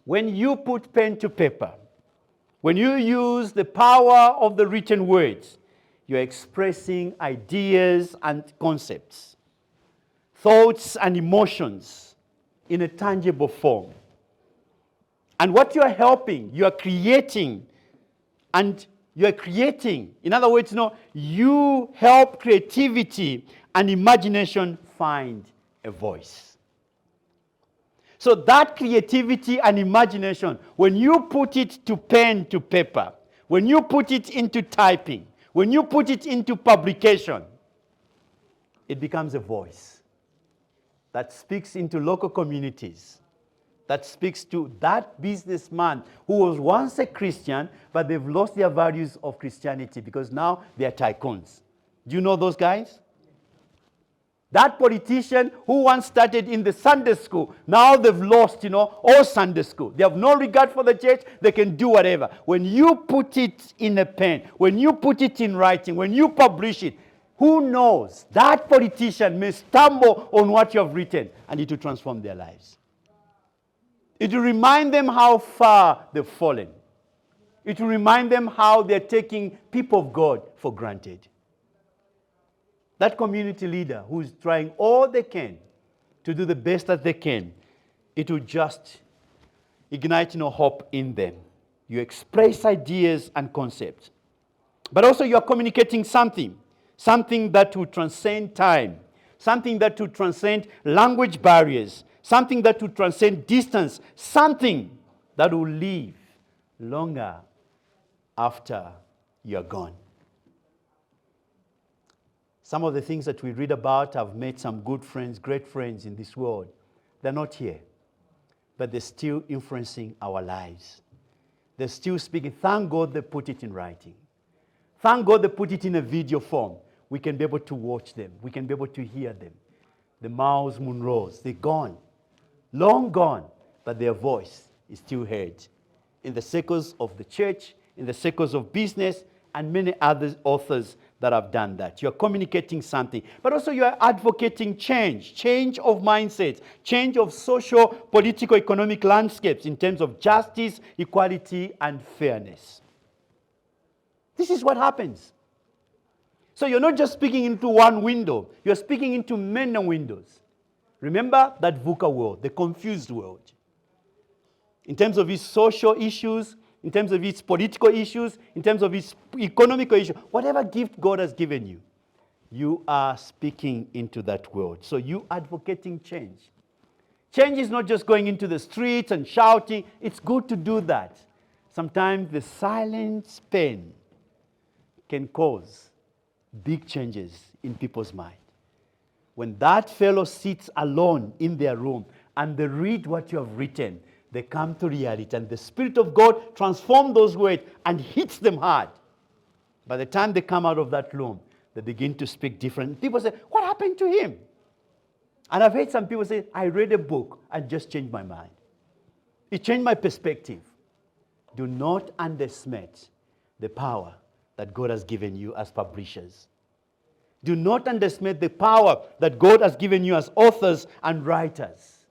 When you put pen to paper, when you use the power of the written words, you're expressing ideas and concepts, thoughts and emotions in a tangible form. And what you are helping, you are creating, and you are creating. In other words, you help creativity and imagination find a voice. So that creativity and imagination, when you put it to pen to paper, when you put it into typing, when you put it into publication, it becomes a voice that speaks into local communities, that speaks to that businessman who was once a Christian, but they've lost their values of Christianity because now they are tycoons. Do you know those guys? That politician who once started in the Sunday school, now they've lost, all Sunday school. They have no regard for the church. They can do whatever. When you put it in a pen, when you put it in writing, when you publish it, who knows? That politician may stumble on what you have written and it will transform their lives. It will remind them how far they've fallen. It will remind them how they're taking people of God for granted. That community leader who's trying all they can to do the best that they can, it will just ignite hope in them. You express ideas and concepts. But also you are communicating something that will transcend time, something that will transcend language barriers, something that will transcend distance, something that will live longer after you're gone. Some of the things that we read about, I've made some good friends, great friends in this world. They're not here, but they're still influencing our lives. They're still speaking. Thank God they put it in writing. Thank God they put it in a video form. We can be able to watch them. We can be able to hear them. The Miles Monroes, they're gone. Long gone, but their voice is still heard in the circles of the church, in the circles of business, and many other authors that have done that. You're communicating something, but also you're advocating change of mindsets, change of social, political, economic landscapes in terms of justice, equality, and fairness. This is what happens. So you're not just speaking into one window, you're speaking into many windows. Remember that VUCA world, the confused world. In terms of its social issues, in terms of its political issues, in terms of its economical issues, whatever gift God has given you, you are speaking into that world. So you advocating change. Change is not just going into the streets and shouting. It's good to do that. Sometimes the silent pain can cause big changes in people's mind. When that fellow sits alone in their room and they read what you have written, they come to reality, and the Spirit of God transforms those words and hits them hard. By the time they come out of that room, they begin to speak different. People say, what happened to him? And I've heard some people say, I read a book and just changed my mind. It changed my perspective. Do not underestimate the power that God has given you as publishers. Do not underestimate the power that God has given you as authors and writers.